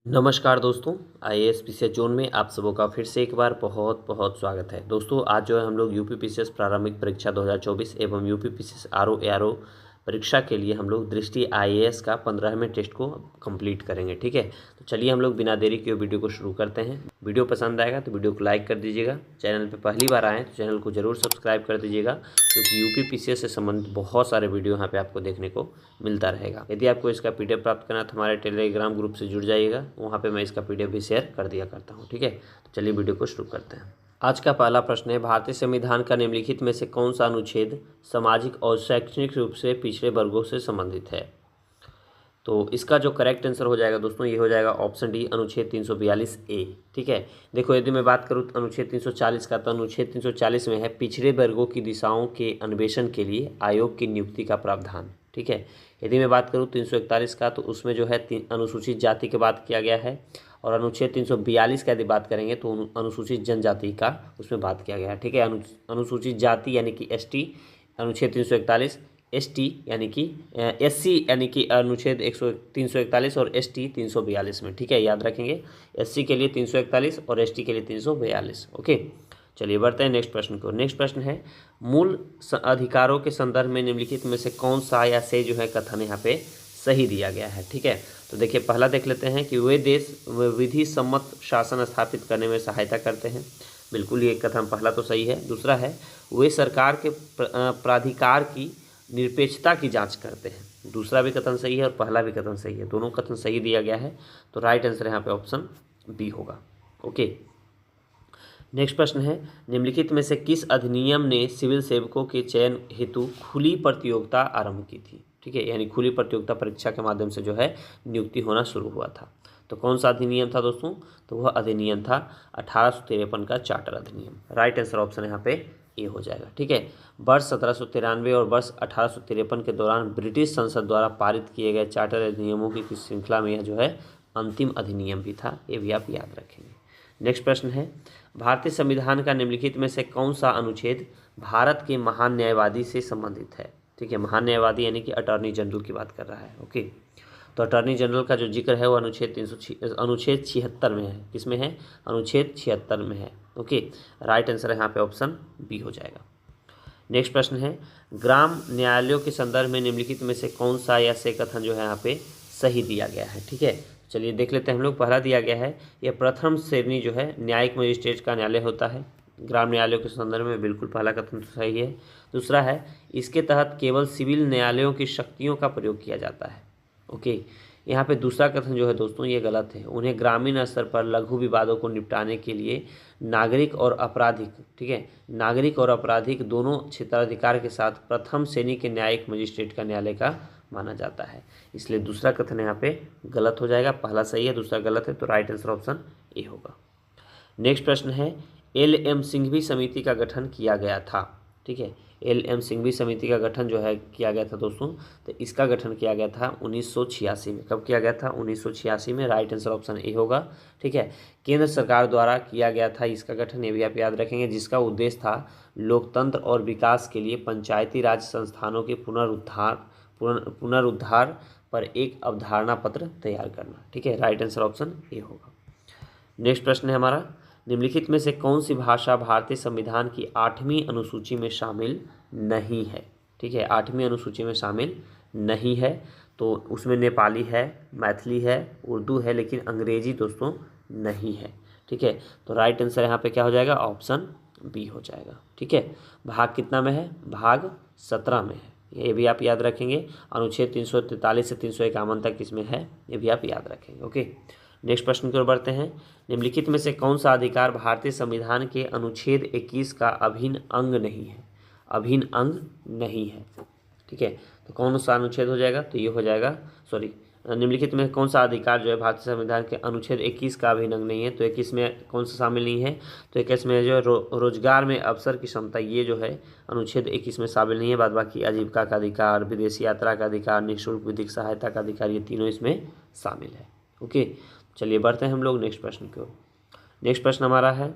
नमस्कार दोस्तों, IAS PCS zone में आप सबों का फिर से एक बार बहुत बहुत स्वागत है। दोस्तों आज जो है हम लोग यूपी पीसीएस प्रारंभिक परीक्षा 2024 एवं यूपी पीसीएस आरओ एआरओ परीक्षा के लिए हम लोग दृष्टि आईएएस का 15वें टेस्ट को कंप्लीट करेंगे। ठीक है, तो चलिए हम लोग बिना देरी के वीडियो को शुरू करते हैं। वीडियो पसंद आएगा तो वीडियो को लाइक कर दीजिएगा। चैनल पर पहली बार आएँ तो चैनल को जरूर सब्सक्राइब कर दीजिएगा, क्योंकि यूपी पीसीएस से संबंधित बहुत सारे वीडियो यहाँ पे आपको देखने को मिलता रहेगा। यदि आपको इसका पीडीएफ प्राप्त करना है तो हमारे टेलीग्राम ग्रुप से जुड़ जाइएगा, वहाँ पे मैं इसका पीडीएफ भी शेयर कर दिया करता हूँ। ठीक है, तो चलिए वीडियो को शुरू करते हैं। आज का पहला प्रश्न है, भारतीय संविधान का निम्नलिखित में से कौन सा अनुच्छेद सामाजिक और शैक्षणिक रूप से पिछड़े वर्गों से संबंधित है? तो इसका जो करेक्ट आंसर हो जाएगा दोस्तों, ये हो जाएगा ऑप्शन डी, अनुच्छेद 342 ए। ठीक है, देखो यदि मैं बात करूँ अनुच्छेद 340 का, तो अनुच्छेद 340 में है पिछड़े वर्गों की दिशाओं के अन्वेषण के लिए आयोग की नियुक्ति का प्रावधान। ठीक है, यदि मैं बात करूँ 341 का, तो उसमें जो है अनुसूचित जाति की बात किया गया है, और अनुच्छेद 342 का यदि बात करेंगे तो अनुसूचित जनजाति का उसमें बात किया गया है। ठीक है, अनुसूचित जाति यानी कि एसटी अनुच्छेद 341, एसटी यानी कि एससी यानी कि अनुच्छेद 341 और एसटी 342 में। ठीक है, याद रखेंगे, एससी के लिए 341 और एसटी के लिए 342। ओके, चलिए बढ़ते हैं नेक्स्ट प्रश्न को। नेक्स्ट प्रश्न है, मूल अधिकारों के संदर्भ में निम्नलिखित में से कौन सा या से जो है कथन यहाँ पे सही दिया गया है? ठीक है, तो देखिए पहला देख लेते हैं कि वे देश विधि सम्मत शासन स्थापित करने में सहायता करते हैं। बिल्कुल, ये कथन पहला तो सही है। दूसरा है, वे सरकार के प्राधिकार की निरपेक्षता की जांच करते हैं। दूसरा भी कथन सही है और पहला भी कथन सही है, दोनों कथन सही दिया गया है, तो राइट आंसर यहाँ पे ऑप्शन बी होगा। ओके, नेक्स्ट प्रश्न है, निम्नलिखित में से किस अधिनियम ने सिविल सेवकों के चयन हेतु खुली प्रतियोगिता आरंभ की थी? ठीक है, यानी खुली प्रतियोगिता परीक्षा के माध्यम से जो है नियुक्ति होना शुरू हुआ था। तो कौन सा अधिनियम था दोस्तों? तो वह अधिनियम था 1853 का चार्टर अधिनियम। राइट आंसर ऑप्शन यहाँ पे ए हो जाएगा। ठीक है, वर्ष 1793 और वर्ष 1853 के दौरान ब्रिटिश संसद द्वारा पारित किए गए चार्टर अधिनियमों की श्रृंखला में यह जो है अंतिम अधिनियम भी था, ये भी आप याद रखेंगे। नेक्स्ट प्रश्न है, भारतीय संविधान का निम्नलिखित में से कौन सा अनुच्छेद भारत के महान न्यायवादी से संबंधित है? ठीक है, महान न्यायवादी यानी कि अटॉर्नी जनरल की बात कर रहा है। ओके, तो अटॉर्नी जनरल का जो जिक्र है वो अनुच्छेद 76 में है। किसमें है? अनुच्छेद 76 में है। ओके, राइट आंसर यहाँ पे ऑप्शन बी हो जाएगा। नेक्स्ट प्रश्न है, ग्राम न्यायालयों के संदर्भ में निम्नलिखित में से कौन सा या से कथन जो है यहाँ पे सही दिया गया है? ठीक है, चलिए देख लेते हैं हम लोग। पहला दिया गया है, यह प्रथम श्रेणी जो है न्यायिक मजिस्ट्रेट का न्यायालय होता है ग्राम न्यायालयों के संदर्भ में। बिल्कुल पहला कथन तो सही है। दूसरा है, इसके तहत केवल सिविल न्यायालयों की शक्तियों का प्रयोग किया जाता है। ओके, यहाँ पे दूसरा कथन जो है दोस्तों ये गलत है। उन्हें ग्रामीण स्तर पर लघु विवादों को निपटाने के लिए नागरिक और आपराधिक, ठीक है, नागरिक और आपराधिक दोनों क्षेत्राधिकार के साथ प्रथम श्रेणी के न्यायिक मजिस्ट्रेट का न्यायालय का माना जाता है। इसलिए दूसरा कथन यहाँ पे गलत हो जाएगा। पहला सही है, दूसरा गलत है, तो राइट आंसर ऑप्शन ए होगा। नेक्स्ट प्रश्न है, एल.एम. सिंघवी समिति का गठन किया गया था। ठीक है, एल.एम. सिंघवी समिति का गठन जो है किया गया था दोस्तों, तो इसका गठन किया गया था 1986 में। कब किया गया था? 1986 में। राइट आंसर ऑप्शन ए होगा। ठीक है, केंद्र सरकार द्वारा किया गया था इसका गठन, ये भी आप याद रखेंगे, जिसका उद्देश्य था लोकतंत्र और विकास के लिए पंचायती राज संस्थानों के पुनरुद्धार पर एक अवधारणा पत्र तैयार करना। ठीक है, राइट आंसर ऑप्शन ए होगा। नेक्स्ट प्रश्न है हमारा, निम्नलिखित में से कौन सी भाषा भारतीय संविधान की 8वीं अनुसूची में शामिल नहीं है? ठीक है, 8वीं अनुसूची में शामिल नहीं है, तो उसमें नेपाली है, मैथिली है, उर्दू है, लेकिन अंग्रेजी दोस्तों नहीं है। ठीक है, तो राइट आंसर यहाँ पे क्या हो जाएगा? ऑप्शन बी हो जाएगा। ठीक है, भाग कितना में है? भाग 17 में है, ये भी आप याद रखेंगे। अनुच्छेद 343 से 351 तक इसमें है, ये भी आप याद रखेंगे। ओके, नेक्स्ट प्रश्न की ओर बढ़ते हैं। निम्नलिखित में से कौन सा अधिकार भारतीय संविधान के अनुच्छेद 21 का अभिन्न अंग नहीं है? अभिन्न अंग नहीं है। ठीक है, तो कौन सा अनुच्छेद हो जाएगा? तो ये हो जाएगा, सॉरी, निम्नलिखित में कौन सा अधिकार जो है भारतीय संविधान के अनुच्छेद 21 का अभिन्न अंग नहीं है? तो 21 में कौन सा शामिल नहीं है? तो 21 में जो रोजगार में अवसर की क्षमता, ये जो है अनुच्छेद 21 में शामिल नहीं है। बाद बाकी आजीविका का अधिकार, विदेशी यात्रा का अधिकार, निःशुल्क विधिक सहायता का अधिकार, ये तीनों इसमें शामिल है। ओके, चलिए बढ़ते हैं हम लोग नेक्स्ट प्रश्न की ओर। नेक्स्ट प्रश्न हमारा है,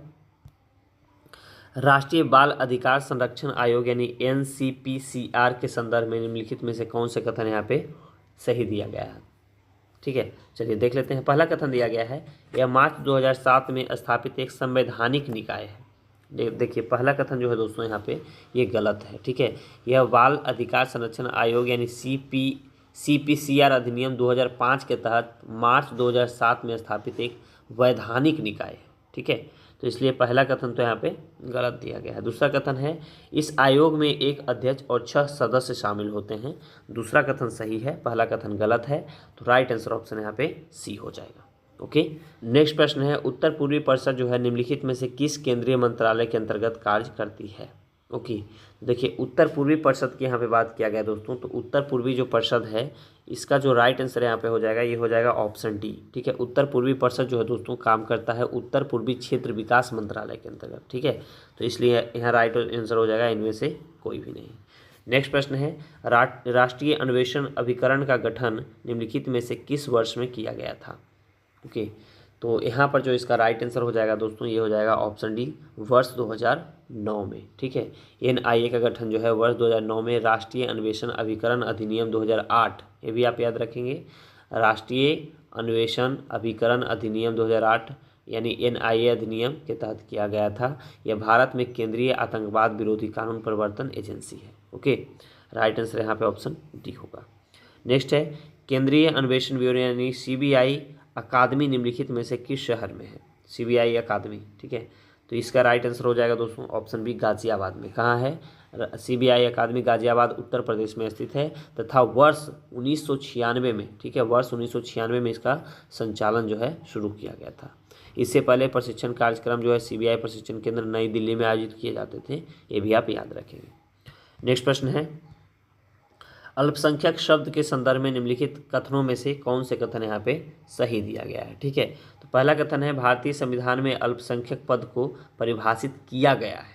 राष्ट्रीय बाल अधिकार संरक्षण आयोग यानी एनसीपीसीआर के संदर्भ में निम्नलिखित में से कौन से कथन यहाँ पे सही दिया गया है? ठीक है, चलिए देख लेते हैं। पहला कथन दिया गया है, यह मार्च 2007 में स्थापित एक संवैधानिक निकाय है। देखिए पहला कथन जो है दोस्तों यहाँ पे ये गलत है। ठीक है, यह बाल अधिकार संरक्षण आयोग यानी CPCR अधिनियम 2005 के तहत मार्च 2007 में स्थापित एक वैधानिक निकाय है। ठीक है, तो इसलिए पहला कथन तो यहाँ पे गलत दिया गया है। दूसरा कथन है, इस आयोग में एक अध्यक्ष और 6 सदस्य शामिल होते हैं। दूसरा कथन सही है, पहला कथन गलत है, तो राइट आंसर ऑप्शन यहाँ पे सी हो जाएगा। ओके, नेक्स्ट प्रश्न है, उत्तर पूर्वी परिषद जो है निम्नलिखित में से किस केंद्रीय मंत्रालय के अंतर्गत कार्य करती है। ओके, देखिए उत्तर पूर्वी परिषद की यहाँ पे बात किया गया दोस्तों, तो उत्तर पूर्वी जो परिषद है इसका जो राइट आंसर यहाँ पे हो जाएगा ये हो जाएगा ऑप्शन डी। ठीक है, उत्तर पूर्वी परिषद जो है दोस्तों काम करता है उत्तर पूर्वी क्षेत्र विकास मंत्रालय के अंतर्गत। ठीक है, तो इसलिए यहाँ राइट आंसर हो जाएगा, इनमें से कोई भी नहीं। नेक्स्ट प्रश्न है, राष्ट्रीय अन्वेषण अभिकरण का गठन निम्नलिखित में से किस वर्ष में किया गया था। ओके, तो यहाँ पर जो इसका राइट आंसर हो जाएगा दोस्तों ये हो जाएगा ऑप्शन डी, वर्ष 2009 में। ठीक है, NIA का गठन जो है वर्ष 2009 में राष्ट्रीय अन्वेषण अभिकरण अधिनियम 2008, ये भी आप याद रखेंगे, राष्ट्रीय अन्वेषण अभिकरण अधिनियम 2008 यानी NIA अधिनियम के तहत किया गया था। यह भारत में केंद्रीय आतंकवाद विरोधी कानून प्रवर्तन एजेंसी है। ओके, राइट आंसर यहाँ पे ऑप्शन डी होगा। नेक्स्ट है, केंद्रीय अन्वेषण ब्यूरो यानी CBI अकादमी निम्नलिखित में से किस शहर में है। CBI अकादमी, ठीक है, तो इसका राइट आंसर हो जाएगा दोस्तों ऑप्शन बी, गाजियाबाद में। कहाँ है, CBI अकादमी गाजियाबाद उत्तर प्रदेश में स्थित है तथा वर्ष 1996 में, ठीक है, वर्ष 1996 में इसका संचालन जो है शुरू किया गया था। इससे पहले प्रशिक्षण कार्यक्रम जो है CBI प्रशिक्षण केंद्र नई दिल्ली में आयोजित किए जाते थे, ये भी आप याद रखेंगे। नेक्स्ट प्रश्न है, अल्पसंख्यक शब्द के संदर्भ में निम्नलिखित कथनों में से कौन से कथन यहाँ पे सही दिया गया है। ठीक है, तो पहला कथन है, भारतीय संविधान में अल्पसंख्यक पद को परिभाषित किया गया है।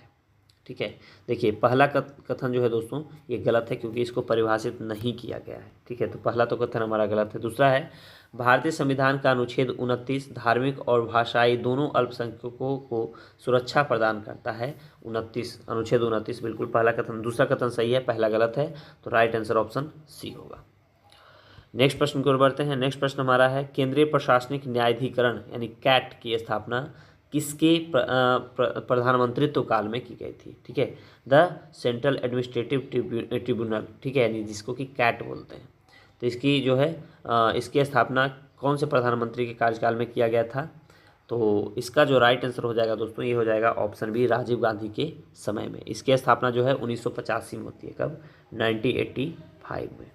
ठीक है, देखिए पहला कथन जो है दोस्तों ये गलत है क्योंकि इसको परिभाषित नहीं किया गया है। ठीक है, तो पहला तो कथन हमारा गलत है। दूसरा है, भारतीय संविधान का अनुच्छेद 29 धार्मिक और भाषाई दोनों अल्पसंख्यकों को सुरक्षा प्रदान करता है। 29 अनुच्छेद 29 बिल्कुल पहला कथन। दूसरा कथन सही है, पहला गलत है, तो राइट आंसर ऑप्शन सी होगा। नेक्स्ट प्रश्न की ओर बढ़ते हैं। नेक्स्ट प्रश्न हमारा है, केंद्रीय प्रशासनिक न्यायाधिकरण यानी कैट की स्थापना किसके प्रधानमंत्रित्व काल में की गई थी। ठीक है, द सेंट्रल एडमिनिस्ट्रेटिव ट्रिब्यूनल, ठीक है, यानी जिसको कि कैट बोलते हैं। तो इसकी जो है इसकी स्थापना कौन से प्रधानमंत्री के कार्यकाल में किया गया था, तो इसका जो राइट आंसर हो जाएगा दोस्तों ये हो जाएगा ऑप्शन बी, राजीव गांधी के समय में। इसकी स्थापना जो है 1985 में होती है। कब, 1985 में।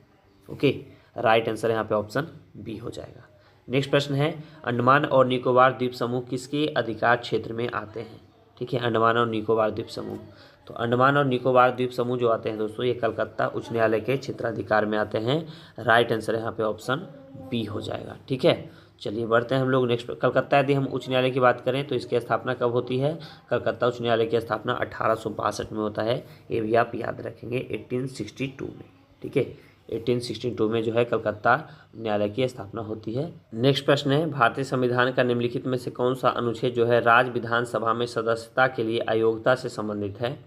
ओके, राइट आंसर यहाँ पे ऑप्शन बी हो जाएगा। नेक्स्ट प्रश्न है, अंडमान और निकोबार द्वीप समूह किसके अधिकार क्षेत्र में आते हैं। ठीक है, अंडमान और निकोबार द्वीप समूह, तो अंडमान और निकोबार द्वीप समूह जो आते हैं दोस्तों ये कलकत्ता उच्च न्यायालय के क्षेत्राधिकार में आते हैं। राइट आंसर यहाँ पे ऑप्शन बी हो जाएगा। ठीक है, चलिए बढ़ते हैं हम लोग नेक्स्ट। कलकत्ता यदि हम उच्च न्यायालय की बात करें तो इसकी स्थापना कब होती है, कलकत्ता उच्च न्यायालय की स्थापना 1862 में होता है। ये भी आप याद रखेंगे 1862 में। ठीक है, 1862 में जो है कलकत्ता न्यायालय की स्थापना होती है। नेक्स्ट प्रश्न है, भारतीय संविधान का निम्नलिखित में से कौन सा अनुच्छेद जो है राज्य विधानसभा में सदस्यता के लिए अयोग्यता से संबंधित है।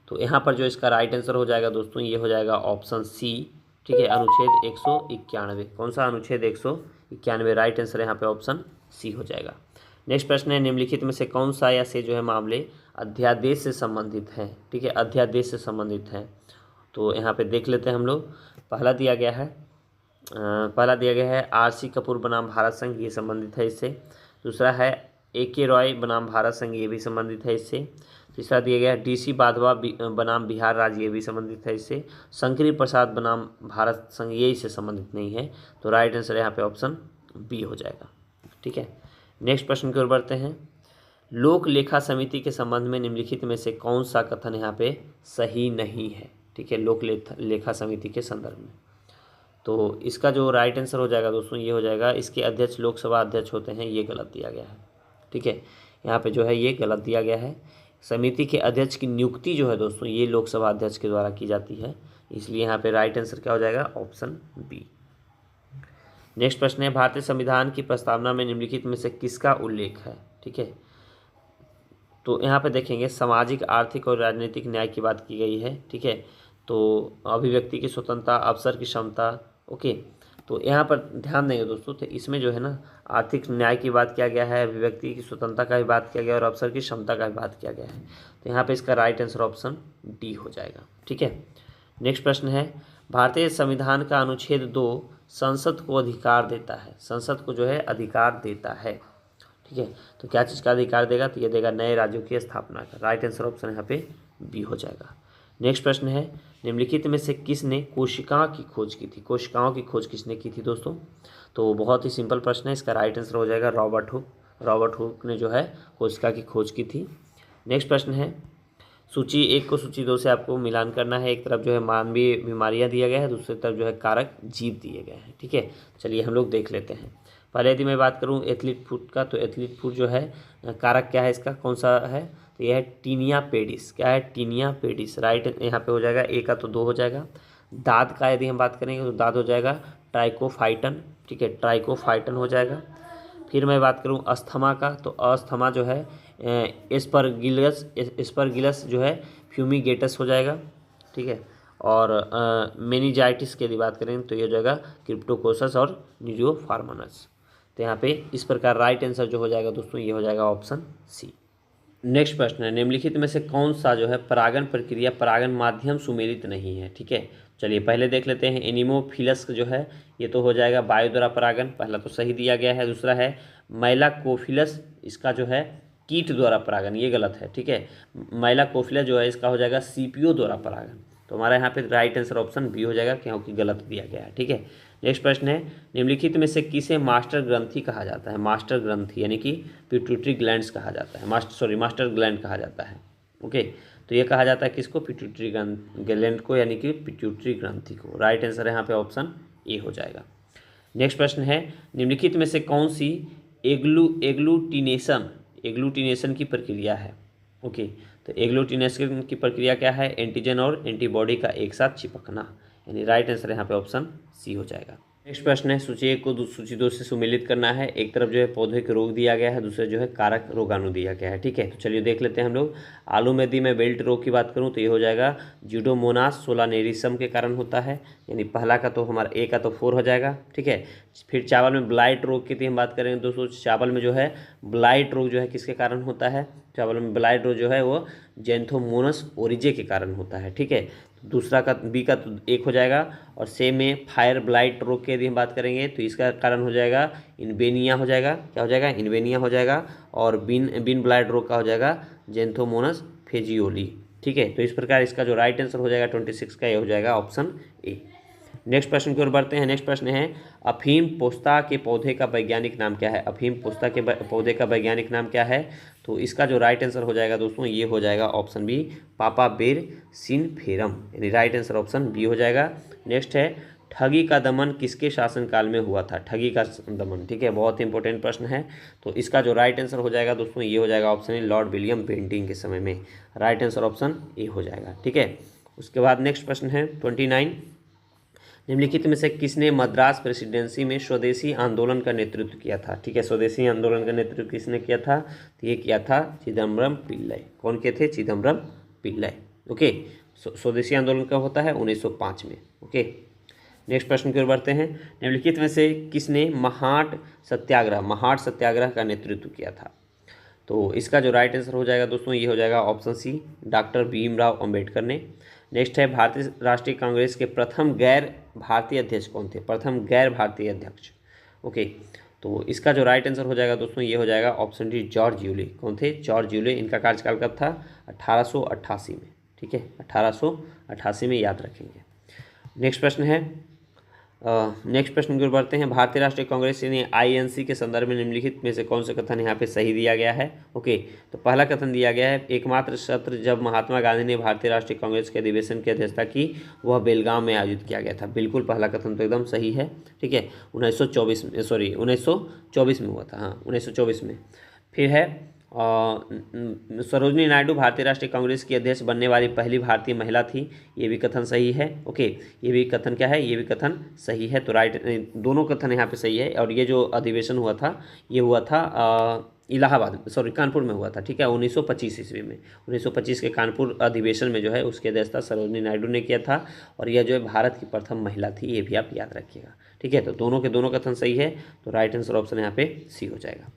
तो यहाँ पर जो इसका राइट आंसर हो जाएगा दोस्तों ये हो जाएगा ऑप्शन सी। ठीक है, अनुच्छेद 191। कौन सा अनुच्छेद 191, राइट आंसर यहाँ पे ऑप्शन सी हो जाएगा। नेक्स्ट प्रश्न है, निम्नलिखित में से कौन सा या से जो है मामले अध्यादेश से संबंधित हैं। ठीक है, अध्यादेश से संबंधित हैं, तो यहाँ पे देख लेते हैं हम लोग। पहला दिया गया है RC कपूर बनाम भारत संघ, ये संबंधित है इससे। दूसरा है AK रॉय बनाम भारत संघ, ये भी संबंधित है इससे। तीसरा दिया गया है DC वाधवा बनाम बिहार राज्य, ये भी संबंधित है इससे। शंकरी प्रसाद बनाम भारत संघ, ये इससे संबंधित नहीं है, तो राइट आंसर यहाँ पे ऑप्शन बी हो जाएगा। ठीक है, नेक्स्ट प्रश्न की ओर बढ़ते हैं। लोक लेखा समिति के संबंध में निम्नलिखित में से कौन सा कथन यहाँ पे सही नहीं है। ठीक है, लोक लेखा समिति के संदर्भ में, तो इसका जो राइट आंसर हो जाएगा दोस्तों ये हो जाएगा, इसके अध्यक्ष लोकसभा अध्यक्ष होते हैं, ये गलत दिया गया है। ठीक है, यहाँ पे जो है ये गलत दिया गया है। समिति के अध्यक्ष की नियुक्ति जो है दोस्तों ये लोकसभा अध्यक्ष के द्वारा की जाती है, इसलिए यहाँ पे राइट आंसर क्या हो जाएगा, ऑप्शन बी। नेक्स्ट प्रश्न है, भारतीय संविधान की प्रस्तावना में निम्नलिखित में से किसका उल्लेख है। ठीक है, तो यहाँ पे देखेंगे सामाजिक, आर्थिक और राजनीतिक न्याय की बात की गई है। ठीक है, तो अभिव्यक्ति की स्वतंत्रता, अवसर की क्षमता, ओके, तो यहाँ पर ध्यान देंगे दोस्तों, तो इसमें जो है ना आर्थिक न्याय की बात किया गया है, अभिव्यक्ति की स्वतंत्रता का भी बात किया गया है और अवसर की क्षमता का भी बात किया गया है। तो यहाँ पे इसका राइट आंसर ऑप्शन डी हो जाएगा। ठीक है, नेक्स्ट प्रश्न है, भारतीय संविधान का अनुच्छेद 2 संसद को अधिकार देता है, संसद को जो है अधिकार देता है। ठीक है, तो क्या चीज़ का अधिकार देगा, तो ये देगा नए राज्यों की स्थापना का। राइट आंसर ऑप्शन यहाँ पे बी हो जाएगा। नेक्स्ट प्रश्न है, निम्नलिखित में से किसने कोशिका की खोज की थी, कोशिकाओं की खोज किसने की थी दोस्तों, तो बहुत ही सिंपल प्रश्न है, इसका राइट आंसर हो जाएगा रॉबर्ट हुक। रॉबर्ट हुक ने जो है कोशिका की खोज की थी। नेक्स्ट प्रश्न है, सूची 1 को सूची 2 से आपको मिलान करना है। एक तरफ जो है मानवीय बीमारियां दिया गया है, दूसरी तरफ जो है कारक जीव दिए गए हैं। ठीक है, चलिए हम लोग देख लेते हैं। पहले यदि मैं बात करूं एथलीट फूड का, तो एथलीट फूड जो है कारक क्या है, इसका कौन सा है, तो यह है टीनिया पेडिस। क्या है, टीनिया पेडिस। राइट यहाँ पे हो जाएगा, ए का तो 2 हो जाएगा। दाद का यदि हम बात करेंगे तो दाद हो जाएगा ट्राइकोफाइटन। ठीक है, ट्राइकोफाइटन हो जाएगा। फिर मैं बात करूं अस्थमा का, तो अस्थमा जो है एस्परगिलस जो है फ्यूमिगेटस हो जाएगा। ठीक है, और मेनिजाइटिस की यदि बात करें तो ये हो जाएगा क्रिप्टोकोकस और न्यूरोफार्मानस। तो यहाँ पे इस प्रकार राइट आंसर जो हो जाएगा दोस्तों, ये हो जाएगा ऑप्शन सी। नेक्स्ट प्रश्न है, निम्नलिखित में से कौन सा जो है परागण प्रक्रिया परागण माध्यम सुमेलित नहीं है। ठीक है, चलिए पहले देख लेते हैं। एनिमोफिलस जो है ये तो हो जाएगा वायु द्वारा परागण, पहला तो सही दिया गया है। दूसरा है मैलाकोफिलस, इसका जो है कीट द्वारा परागण, ये गलत है। ठीक है, मैलाकोफिलस जो है इसका हो जाएगा सीपीओ द्वारा परागण। तो हमारा यहाँ पे राइट आंसर ऑप्शन बी हो जाएगा, क्योंकि गलत दिया गया है। ठीक है, नेक्स्ट प्रश्न है, निम्नलिखित में से किसे मास्टर ग्रंथि कहा जाता है। मास्टर ग्रंथि यानी कि पिट्यूटरी ग्लैंड्स कहा जाता है, मास्टर ग्लैंड कहा जाता है। ओके, तो ये कहा जाता है किसको, पिट्यूटरी ग्लैंड को, यानी कि पिट्यूटरी ग्रंथि को। राइट आंसर यहाँ पे ऑप्शन ए हो जाएगा। नेक्स्ट प्रश्न है, निम्नलिखित में से कौन सी एग्लूटिनेशन की प्रक्रिया है। ओके, तो एग्लूटिनेशन की प्रक्रिया क्या है, एंटीजन और एंटीबॉडी का एक साथ चिपकना, यानी राइट आंसर यहाँ पे ऑप्शन सी हो जाएगा। नेक्स्ट प्रश्न है, सूची 1 को सूची 2 से सुमेलित करना है। एक तरफ जो है पौधे के रोग दिया गया है, दूसरे जो है कारक रोगाणु दिया गया है। ठीक है, तो चलिए देख लेते हैं हम लोग। आलू में यदि मैं बेल्ट रोग की बात करूं तो ये हो जाएगा ज्यूडोमोनास सोलानेरिसम के कारण होता है, यानी पहला का तो हमारा ए का तो 4 हो जाएगा। ठीक है, फिर चावल में ब्लाइट रोग की यदि हम बात करेंगे दोस्तों, चावल में जो है ब्लाइट रोग जो है किसके कारण होता है, चावल में ब्लाइट रोग जो है वो जेंथोमोनस ओरिजे के कारण होता है। ठीक है, दूसरा का बी का तो 1 हो जाएगा। और सेम में फायर ब्लाइट रोग की यदि हम बात करेंगे तो इसका कारण हो जाएगा इन्वेनिया हो जाएगा। क्या हो जाएगा, इन्वेनिया हो जाएगा। और बिन ब्लाइट रोग का हो जाएगा जेंथोमोनस फेजियोली। ठीक है, तो इस प्रकार इसका जो राइट आंसर हो जाएगा 26 का, ये हो जाएगा ऑप्शन ए। नेक्स्ट प्रश्न की ओर बढ़ते हैं। नेक्स्ट प्रश्न है, अफीम पोस्ता के पौधे का वैज्ञानिक नाम क्या है। अफीम पोस्ता के पौधे का वैज्ञानिक नाम क्या है, तो इसका जो राइट आंसर हो जाएगा दोस्तों, ये हो जाएगा ऑप्शन बी पापावेर सिनफेरम, यानी राइट आंसर ऑप्शन बी हो जाएगा। नेक्स्ट है, ठगी का दमन किसके शासनकाल में हुआ था। ठगी का दमन, ठीक है, बहुत इंपॉर्टेंट प्रश्न है। तो इसका जो राइट आंसर हो जाएगा दोस्तों, ये हो जाएगा option A lord William Bentinck के समय में। राइट आंसर ऑप्शन ए हो जाएगा। ठीक है, उसके बाद नेक्स्ट प्रश्न है 29, निम्नलिखित में से किसने मद्रास प्रेसिडेंसी में स्वदेशी आंदोलन का नेतृत्व किया था। ठीक है, स्वदेशी आंदोलन का नेतृत्व किसने किया था, तो ये किया था चिदम्बरम पिल्लई। कौन के थे, चिदम्बरम पिल्लई। ओके, स्वदेशी आंदोलन कब होता है, 1905 में। ओके, नेक्स्ट प्रश्न की ओर बढ़ते हैं। निम्नलिखित में से किसने महाट सत्याग्रह का नेतृत्व किया था। तो इसका जो राइट आंसर हो जाएगा दोस्तों, ये हो जाएगा option C doctor Bhimrao Ambedkar ने। नेक्स्ट है, भारतीय राष्ट्रीय कांग्रेस के प्रथम गैर भारतीय अध्यक्ष कौन थे, प्रथम गैर भारतीय अध्यक्ष। ओके, तो इसका जो राइट आंसर हो जाएगा दोस्तों, ये हो जाएगा ऑप्शन डी जॉर्ज यूले। कौन थे, जॉर्ज यूले। इनका कार्यकाल कब था, 1888 में। ठीक है, 1888 में, याद रखेंगे। नेक्स्ट प्रश्न है, नेक्स्ट प्रश्न की ओर बढ़ते हैं। भारतीय राष्ट्रीय कांग्रेस यानी आईएनसी के संदर्भ में निम्नलिखित में से कौन से कथन यहाँ पे सही दिया गया है। ओके, तो पहला कथन दिया गया है, एकमात्र सत्र जब महात्मा गांधी ने भारतीय राष्ट्रीय कांग्रेस के अधिवेशन की अध्यक्षता की वह बेलगांव में आयोजित किया गया था। बिल्कुल पहला कथन तो एकदम सही है। ठीक है, 1924 में हुआ था। हाँ, 1924 में। फिर है सरोजिनी नायडू भारतीय राष्ट्रीय कांग्रेस की अध्यक्ष बनने वाली पहली भारतीय महिला थी। ये भी कथन सही है। ओके, ये भी कथन क्या है, ये भी कथन सही है। तो राइट, दोनों कथन यहाँ पे सही है। और ये जो अधिवेशन हुआ था, ये हुआ था कानपुर में हुआ था। ठीक है, 1925 ईस्वी में, 1925 के कानपुर अधिवेशन में जो है उसकी अध्यक्षता सरोजिनी नायडू ने किया था। और यह जो है भारत की प्रथम महिला थी, ये भी आप याद रखिएगा। ठीक है, तो दोनों के दोनों कथन सही है, तो राइट आंसर ऑप्शन यहाँ पे सी हो जाएगा।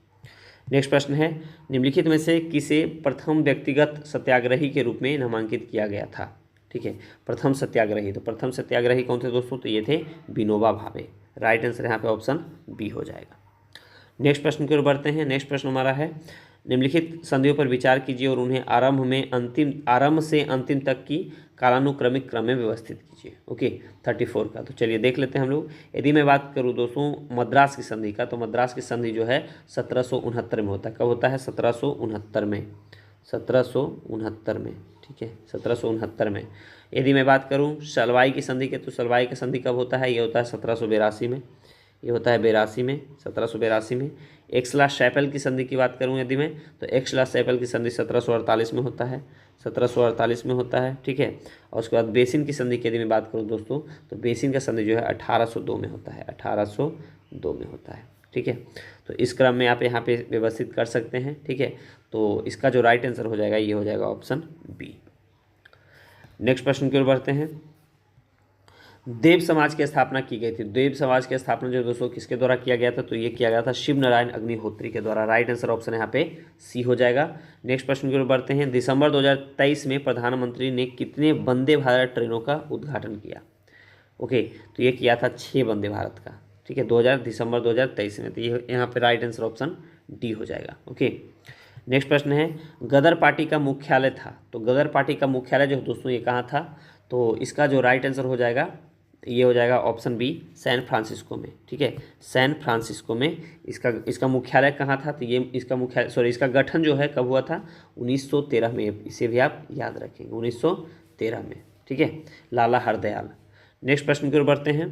नेक्स्ट प्रश्न है, निम्नलिखित में से किसे प्रथम व्यक्तिगत सत्याग्रही के रूप में नामांकित किया गया था? ठीक है, प्रथम सत्याग्रही, तो प्रथम सत्याग्रही कौन थे दोस्तों? तो ये थे विनोबा भावे। राइट आंसर यहाँ पे ऑप्शन बी हो जाएगा। नेक्स्ट प्रश्न की ओर बढ़ते हैं। नेक्स्ट प्रश्न हमारा है, निम्नलिखित संधियों पर विचार कीजिए और उन्हें आरंभ से अंतिम तक की कालानुक्रमिक क्रम में व्यवस्थित कीजिए। ओके, 34 का, तो चलिए देख लेते हैं हम लोग। यदि मैं बात करूं दोस्तों मद्रास की संधि का, तो मद्रास की संधि जो है 1769 में होता है। कब होता है? 1769 में, 1769 में, ठीक है, 1769 में। यदि मैं बात करूं सलवाई की संधि के, तो सलवाई की संधि कब होता है? ये होता है 1782 में, ये होता है 82 में, 1782 में। एक्सला शैपल की संधि की बात करूं यदि मैं, तो एक्सला शैपल की संधि 1748 में होता है, 1748 में होता है, ठीक है। और उसके बाद बेसिन की संधि की यदि मैं बात करूं दोस्तों, तो बेसिन का संधि जो है 1802 में होता है, 1802 में होता है, ठीक है। तो इस क्रम में आप यहाँ पे व्यवस्थित कर सकते हैं, ठीक है। तो इसका जो राइट आंसर हो जाएगा ये हो जाएगा ऑप्शन बी। नेक्स्ट प्रश्न की ओर बढ़ते हैं। देव समाज की स्थापना की गई थी। देव समाज की स्थापना जो दोस्तों किसके द्वारा किया गया था? तो ये किया गया था शिव नारायण अग्निहोत्री के द्वारा। राइट आंसर ऑप्शन यहाँ पे सी हो जाएगा। नेक्स्ट प्रश्न की ओर बढ़ते हैं। दिसंबर 2023 में प्रधानमंत्री ने कितने वंदे भारत ट्रेनों का उद्घाटन किया? ओके, तो ये किया था 6 वंदे भारत का, ठीक है, दिसंबर 2023 में। तो ये यहाँ पे राइट आंसर ऑप्शन डी हो जाएगा। ओके, नेक्स्ट प्रश्न है, गदर पार्टी का मुख्यालय था। तो गदर पार्टी का मुख्यालय जो दोस्तों ये कहाँ था? तो इसका जो राइट आंसर हो जाएगा ये हो जाएगा ऑप्शन बी, सैन फ्रांसिस्को में, ठीक है, सैन फ्रांसिस्को में। इसका मुख्यालय कहाँ था? तो ये इसका गठन जो है कब हुआ था? 1913 में। इसे भी आप याद रखेंगे, 1913 में, ठीक है, लाला हरदयाल। नेक्स्ट प्रश्न की ओर बढ़ते हैं।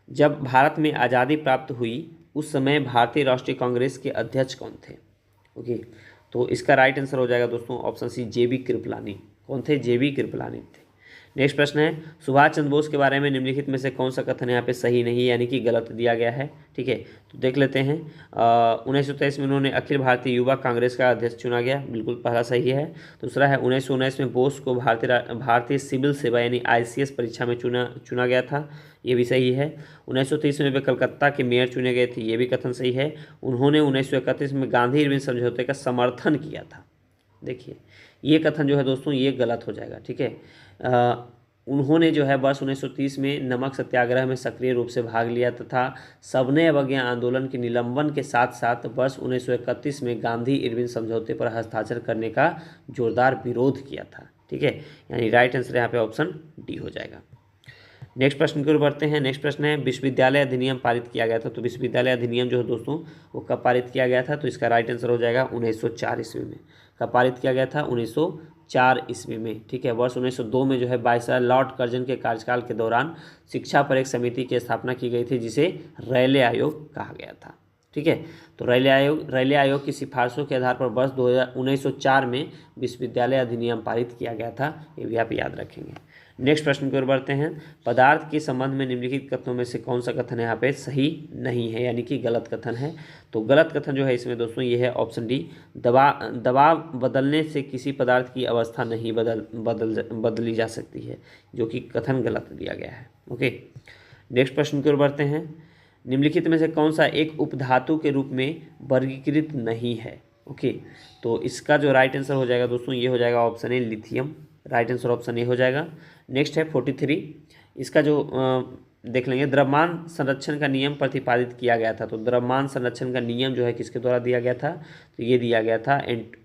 जब भारत में आज़ादी प्राप्त हुई उस समय भारतीय राष्ट्रीय कांग्रेस के अध्यक्ष कौन थे? ओके, तो इसका राइट आंसर हो जाएगा दोस्तों ऑप्शन सी, जे.बी. कृपलानी। कौन थे? जे.बी. कृपलानी थे। नेक्स्ट प्रश्न है, सुभाष चंद्र बोस के बारे में निम्नलिखित में से कौन सा कथन यहाँ पे सही नहीं यानी कि गलत दिया गया है? ठीक है, तो देख लेते हैं। 1923 में उन्होंने अखिल भारतीय युवा कांग्रेस का अध्यक्ष चुना गया, बिल्कुल पहला सही है। दूसरा है 1919 में बोस को भारतीय सिविल सेवा यानी ICS परीक्षा में चुना गया था, ये भी सही है। 1930 में वे कलकत्ता के मेयर चुने गए थे, ये भी कथन सही है। उन्होंने 1931 में गांधी इरविन समझौते का समर्थन किया था। देखिए ये कथन जो है दोस्तों ये गलत हो जाएगा, ठीक है। उन्होंने जो है वर्ष 1930 में नमक सत्याग्रह में सक्रिय रूप से भाग लिया तथा सविनय अवज्ञा आंदोलन के निलंबन के साथ साथ वर्ष 1931 में गांधी इरविन समझौते पर हस्ताक्षर करने का जोरदार विरोध किया था, ठीक है। यानी राइट आंसर यहाँ पे ऑप्शन डी हो जाएगा। नेक्स्ट प्रश्न की ओर बढ़ते हैं। नेक्स्ट प्रश्न है, विश्वविद्यालय अधिनियम पारित किया गया था। तो विश्वविद्यालय अधिनियम जो है दोस्तों वो कब पारित किया गया था? तो इसका राइट आंसर हो जाएगा 1904 ईस्वी में। कब पारित किया गया था? 1904 ईस्वी में, ठीक है। वर्ष 1902 में जो है वायसराय लॉर्ड कर्जन के कार्यकाल के दौरान शिक्षा पर एक समिति की स्थापना की गई थी जिसे रैले आयोग कहा गया था, ठीक है। तो रैले आयोग की सिफारिशों के आधार पर वर्ष 1904 में विश्वविद्यालय अधिनियम पारित किया गया था, ये भी आप याद रखेंगे। नेक्स्ट प्रश्न की ओर बढ़ते हैं। पदार्थ के संबंध में निम्नलिखित कथनों में से कौन सा कथन यहाँ पे सही नहीं है यानी कि गलत कथन है? तो गलत कथन जो है इसमें दोस्तों ये है ऑप्शन डी, दबाव बदलने से किसी पदार्थ की अवस्था नहीं बदली जा सकती है, जो कि कथन गलत दिया गया है। ओके, नेक्स्ट प्रश्न की ओर बढ़ते हैं। निम्नलिखित में से कौन सा एक उपधातु के रूप में वर्गीकृत नहीं है? ओके, तो इसका जो राइट आंसर हो जाएगा दोस्तों ये हो जाएगा option A, lithium. Right answer option A हो जाएगा। नेक्स्ट है 43, इसका जो देख लेंगे, द्रव्यमान संरक्षण का नियम प्रतिपादित किया गया था। तो द्रव्यमान संरक्षण का नियम जो है किसके द्वारा दिया गया था? तो ये दिया गया था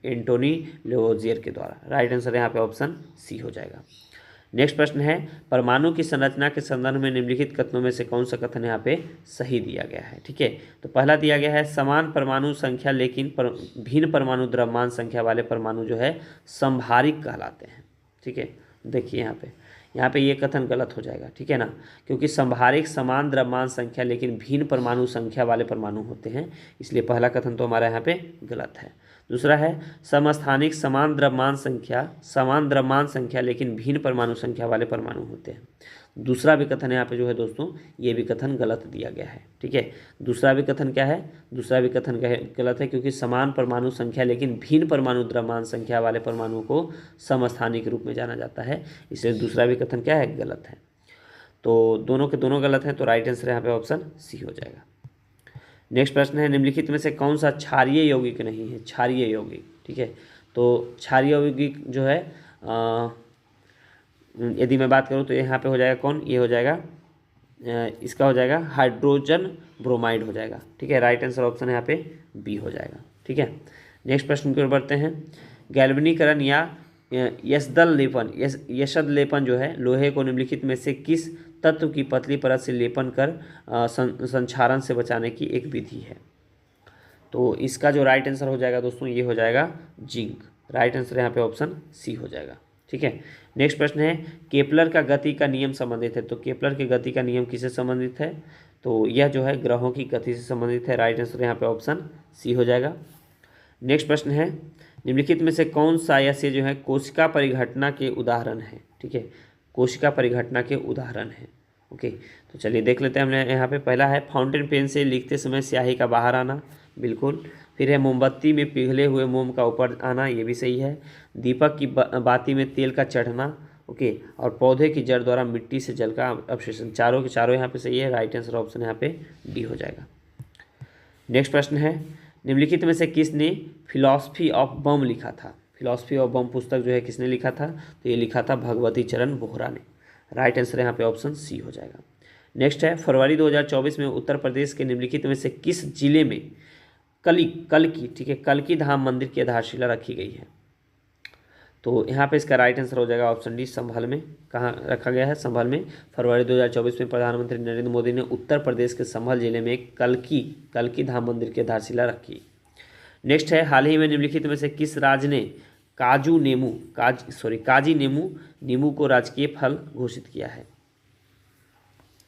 एंटोनी लेवोजियर के द्वारा। राइट आंसर यहाँ पे ऑप्शन सी हो जाएगा। नेक्स्ट प्रश्न है, परमाणु की संरचना के संदर्भ में निम्नलिखित कथनों में से कौन सा कथन यहाँ पे सही दिया गया है? ठीक है, तो पहला दिया गया है, समान परमाणु संख्या लेकिन भिन्न परमाणु द्रव्यमान संख्या वाले परमाणु जो है संभारिक कहलाते हैं, ठीक है। देखिए यहाँ पे ये कथन गलत हो जाएगा, ठीक है ना, क्योंकि संभारिक समान द्रव्यमान संख्या लेकिन भिन्न परमाणु संख्या वाले परमाणु होते हैं, इसलिए पहला कथन तो हमारा यहाँ पे गलत है। दूसरा है, समस्थानिक समान द्रव्यमान संख्या लेकिन भिन्न परमाणु संख्या वाले परमाणु होते हैं। दूसरा भी कथन यहाँ पे जो है दोस्तों ये भी कथन गलत दिया गया है, ठीक है। दूसरा भी कथन क्या है? दूसरा भी कथन गलत है, क्योंकि समान परमाणु संख्या लेकिन भिन्न परमाणु द्रव्यमान संख्या वाले परमाणु को समस्थानिक रूप में जाना जाता है, इसलिए दूसरा भी कथन क्या है? गलत है। तो दोनों के दोनों गलत हैं, तो राइट आंसर यहाँ पे ऑप्शन सी हो जाएगा। नेक्स्ट प्रश्न है, निम्नलिखित में से कौन सा क्षारीय यौगिक नहीं है? क्षारीय यौगिक, ठीक है। तो क्षारीय यौगिक जो है यदि मैं बात करूँ तो यहाँ पे हो जाएगा कौन, ये हो जाएगा इसका हो जाएगा हाइड्रोजन ब्रोमाइड हो जाएगा, ठीक है। राइट आंसर ऑप्शन यहाँ पे बी हो जाएगा, ठीक है। नेक्स्ट प्रश्न की ओर बढ़ते हैं। गैल्वेनीकरण या यशदल लेपन, यशद लेपन जो है लोहे को निम्नलिखित में से किस तत्व की पतली परत से लेपन कर संक्षारण से बचाने की एक विधि है? तो इसका जो राइट आंसर हो जाएगा दोस्तों ये हो जाएगा जिंक। राइट आंसर यहाँ पे ऑप्शन सी हो जाएगा, ठीक है। नेक्स्ट प्रश्न है, केपलर का गति का नियम संबंधित है। तो केपलर के गति का नियम किससे संबंधित है? तो यह जो है ग्रहों की गति से संबंधित है। राइट आंसर यहाँ पे ऑप्शन सी हो जाएगा। नेक्स्ट प्रश्न है, निम्नलिखित में से कौन सा ऐसे जो है कोशिका परिघटना के उदाहरण है? ठीक है, कोशिका परिघटना के उदाहरण है। ओके, तो चलिए देख लेते हैं। हमने यहाँ पे पहला है फाउंटेन पेन से लिखते समय स्याही का बाहर आना, बिल्कुल। फिर है मोमबत्ती में पिघले हुए मोम का ऊपर आना, ये भी सही है। दीपक की बाती में तेल का चढ़ना, ओके। और पौधे की जड़ द्वारा मिट्टी से जल का अवशेषण, चारों के चारों यहाँ पे सही है। राइट आंसर ऑप्शन यहाँ पे डी हो जाएगा। नेक्स्ट प्रश्न है, निम्नलिखित में से किसने फिलॉसफी ऑफ बम लिखा था? फिलॉसफी ऑफ बम पुस्तक जो है किसने लिखा था? तो ये लिखा था भगवती चरण बोहरा ने। राइट आंसर यहाँ पे ऑप्शन सी हो जाएगा। नेक्स्ट है, फरवरी 2024 में उत्तर प्रदेश के निम्नलिखित में से किस जिले में कल की धाम मंदिर की आधारशिला रखी गई है? तो यहाँ पे इसका राइट आंसर हो जाएगा ऑप्शन डी, संभल में। कहाँ रखा गया है? संभल में। फरवरी 2024 में प्रधानमंत्री नरेंद्र मोदी ने उत्तर प्रदेश के संभल जिले में कल की धाम मंदिर की आधारशिला रखी। नेक्स्ट है, हाल ही में निम्नलिखित में से किस राज्य ने काजी नींबू को राजकीय फल घोषित किया है?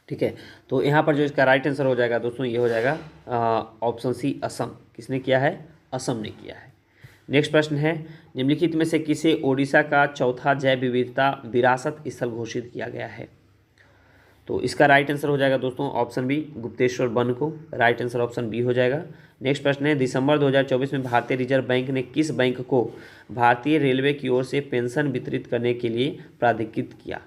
ठीक है, तो यहाँ पर जो इसका राइट आंसर हो जाएगा दोस्तों ये हो जाएगा ऑप्शन सी, असम। किसने किया है? असम ने किया है। नेक्स्ट प्रश्न है, निम्नलिखित में से किसे ओडिशा का चौथा जैव विविधता विरासत स्थल घोषित किया गया है? तो इसका राइट आंसर हो जाएगा दोस्तों ऑप्शन बी, गुप्तेश्वर वन को। राइट आंसर ऑप्शन बी हो जाएगा। नेक्स्ट प्रश्न है, दिसंबर 2024 में भारतीय रिजर्व बैंक ने किस बैंक को भारतीय रेलवे की ओर से पेंशन वितरित करने के लिए प्राधिकृत किया?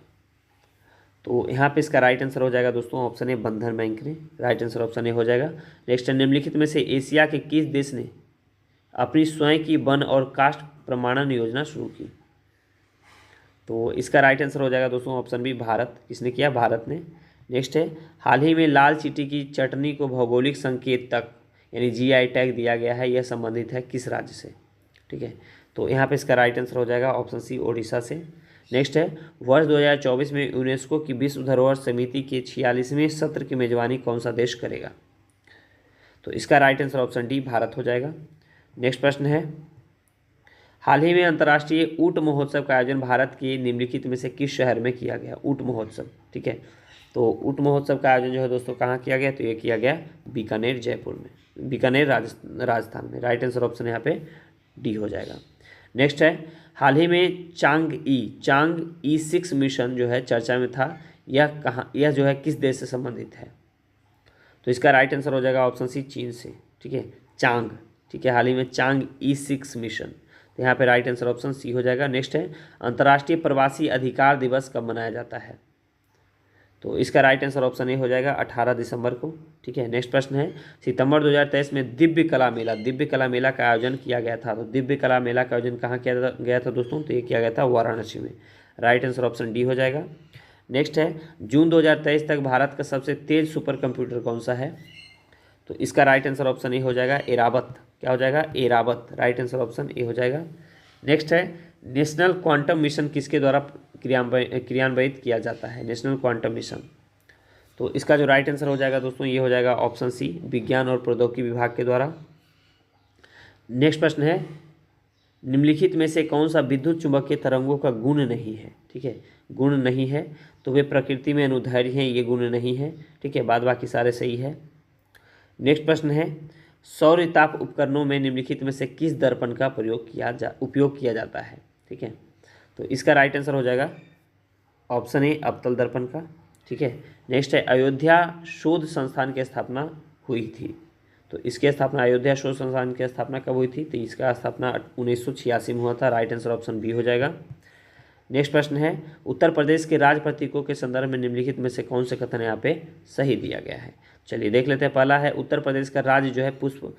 तो यहाँ पे इसका राइट आंसर हो जाएगा दोस्तों ऑप्शन ए, बंधन बैंक ने। राइट आंसर ऑप्शन ए हो जाएगा। नेक्स्ट है, निम्नलिखित में से एशिया के किस देश ने अपनी स्वयं की वन और कास्ट प्रमाणन योजना शुरू की? तो इसका राइट आंसर हो जाएगा दोस्तों ऑप्शन बी, भारत। किसने किया? भारत ने। नेक्स्ट है, हाल ही में लाल चींटी की चटनी को भौगोलिक संकेत तक यानी GI टैग दिया गया है, यह संबंधित है किस राज्य से? ठीक है, तो यहाँ पे इसका राइट आंसर हो जाएगा ऑप्शन सी, ओडिशा से। नेक्स्ट है, वर्ष 2024 में यूनेस्को की विश्व धरोहर समिति के 46वें सत्र की मेजबानी कौन सा देश करेगा? तो इसका right answer option D, Bharat हो जाएगा। नेक्स्ट प्रश्न है, हाल ही में अंतर्राष्ट्रीय ऊँट महोत्सव का आयोजन भारत के निम्नलिखित में से किस शहर में किया गया? ऊँट महोत्सव, ठीक है। तो ऊँट महोत्सव का आयोजन जो है दोस्तों कहाँ किया गया? तो ये किया गया बीकानेर, जयपुर में, बीकानेर राजस्थान में। राइट आंसर ऑप्शन यहाँ पे डी हो जाएगा। नेक्स्ट है, हाल ही में चांग ई 6 मिशन जो है चर्चा में था, यह जो है किस देश से संबंधित है? तो इसका राइट आंसर हो जाएगा ऑप्शन सी, चीन से। ठीक है, चांग, ठीक है, हाल ही में चांग ई 6 मिशन, तो यहाँ पे राइट आंसर ऑप्शन सी हो जाएगा। नेक्स्ट है, अंतर्राष्ट्रीय प्रवासी अधिकार दिवस कब मनाया जाता है? तो इसका राइट आंसर ऑप्शन ए हो जाएगा 18 दिसंबर को। ठीक है, नेक्स्ट प्रश्न है, सितंबर 2023 में दिव्य कला मेला का आयोजन किया गया था। तो दिव्य कला मेला का आयोजन कहाँ किया गया था दोस्तों? तो ये किया गया था वाराणसी में। राइट आंसर ऑप्शन डी हो जाएगा। नेक्स्ट है, जून 2023 तक भारत का सबसे तेज सुपर कंप्यूटर कौन सा है? तो इसका राइट आंसर ऑप्शन ए हो जाएगा एरावत। क्या हो जाएगा? Airavat. Right answer option A हो जाएगा। नेक्स्ट है, नेशनल क्वांटम मिशन किसके द्वारा क्रियान्वित किया जाता है? नेशनल क्वांटम मिशन, तो इसका जो राइट आंसर हो जाएगा दोस्तों ये हो जाएगा ऑप्शन सी, विज्ञान और प्रौद्योगिकी विभाग के द्वारा। नेक्स्ट प्रश्न है, निम्नलिखित में से कौन सा विद्युत चुंबकीय तरंगों का गुण नहीं है? ठीक है, गुण नहीं है, तो वे प्रकृति में अनुदैर्ध्य हैं, ये गुण नहीं है। ठीक है, बाद बाकी सारे सही है। नेक्स्ट प्रश्न है, सौर ताप उपकरणों में निम्नलिखित में से किस दर्पण का उपयोग किया जाता है? ठीक है, तो इसका राइट आंसर हो जाएगा ऑप्शन ए, अवतल दर्पण का। ठीक है, नेक्स्ट है, अयोध्या शोध संस्थान की स्थापना हुई थी। तो इसकी स्थापना, अयोध्या शोध संस्थान की स्थापना कब हुई थी? तो इसका स्थापना 1986 में हुआ था। राइट आंसर ऑप्शन बी हो जाएगा। नेक्स्ट प्रश्न है, उत्तर प्रदेश के राज प्रतीकों के संदर्भ में निम्नलिखित में से कौन से कथन यहाँ पे सही दिया गया है। चलिए देख लेते हैं। पहला है, उत्तर प्रदेश का राज्य जो है पुष्प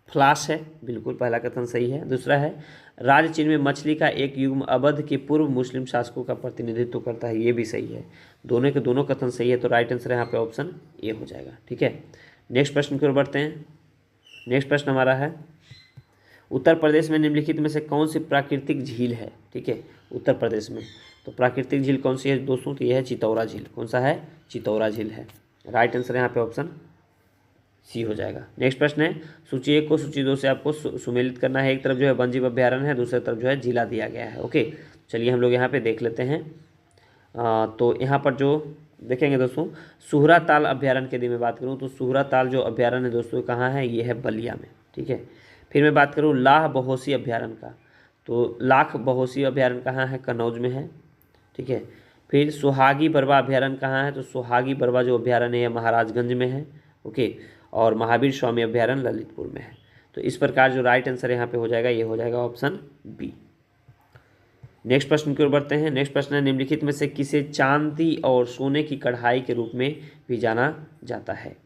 फ्लास है, बिल्कुल पहला कथन सही है। दूसरा है, राज्य चिन्ह में मछली का एक युग्म अवध के पूर्व मुस्लिम शासकों का प्रतिनिधित्व करता है, ये भी सही है। दोनों के दोनों कथन सही है, तो राइट आंसर यहाँ पे ऑप्शन ए हो जाएगा। ठीक है, नेक्स्ट प्रश्न की ओर बढ़ते हैं। नेक्स्ट प्रश्न हमारा है, उत्तर प्रदेश में निम्नलिखित में से कौन सी प्राकृतिक झील है। ठीक है, उत्तर प्रदेश में तो प्राकृतिक झील कौन सी है दोस्तों, तो यह है चितौरा झील। कौन सा है, चितौरा झील है। राइट आंसर यहाँ पे ऑप्शन सी हो जाएगा। नेक्स्ट प्रश्न है, सूची 1 को सूची 2 से आपको सुमेलित करना है। एक तरफ जो है वन जीव अभ्यारण्य है, दूसरी तरफ जो है जिला दिया गया है। ओके, चलिए हम लोग यहाँ पे देख लेते हैं। तो यहाँ पर जो देखेंगे दोस्तों, सुहरा ताल अभ्यारण्य के यदि मैं बात करूँ तो सुहरा ताल जो अभ्यारण्य है दोस्तों कहाँ है, ये है बलिया में। ठीक है, फिर मैं बात करूँ लाह बहोसी अभ्यारण्य का, तो लाख बहोसी अभ्यारण्य कहाँ है, कन्नौज में है। ठीक है, फिर सुहागी बरवा अभ्यारण्य कहाँ है, तो सुहागी बरवा जो अभ्यारण्य है महाराजगंज में है। ओके, और महावीर स्वामी अभ्यारण्य ललितपुर में है। तो इस प्रकार जो राइट आंसर यहाँ पे हो जाएगा, ये हो जाएगा ऑप्शन बी। नेक्स्ट प्रश्न की ओर बढ़ते हैं। नेक्स्ट प्रश्न है, निम्नलिखित में से किसे चांदी और सोने की कढ़ाई के रूप में भी जाना जाता है।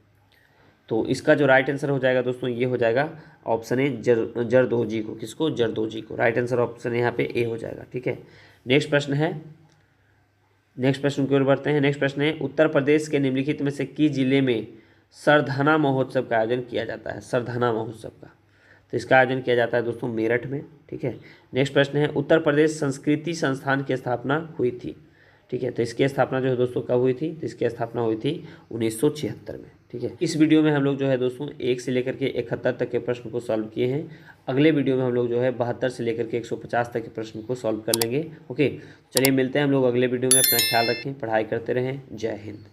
तो इसका जो राइट आंसर हो जाएगा दोस्तों, ये हो जाएगा ऑप्शन ए जरदोजी को। किसको, जरदोजी को। राइट आंसर ऑप्शन यहाँ पे ए हो जाएगा। ठीक है, नेक्स्ट प्रश्न है, नेक्स्ट प्रश्न की ओर बढ़ते हैं। नेक्स्ट प्रश्न है, उत्तर प्रदेश के निम्नलिखित में से किस जिले में सरधना महोत्सव का आयोजन किया जाता है। सरधना महोत्सव का, तो इसका आयोजन किया जाता है दोस्तों मेरठ में। ठीक है, नेक्स्ट प्रश्न है, उत्तर प्रदेश संस्कृति संस्थान की स्थापना हुई थी। ठीक है, तो इसकी स्थापना जो है दोस्तों कब हुई थी, तो इसकी स्थापना हुई थी 1976 में। ठीक है, इस वीडियो में हम लोग जो है दोस्तों 1 से लेकर के 71 तक के प्रश्न को सॉल्व किए हैं। अगले वीडियो में हम लोग जो है 72 से लेकर के 150 तक के प्रश्न को सॉल्व कर लेंगे। ओके, चलिए मिलते हैं हम लोग अगले वीडियो में। अपना ख्याल रखें, पढ़ाई करते रहें। जय हिंद।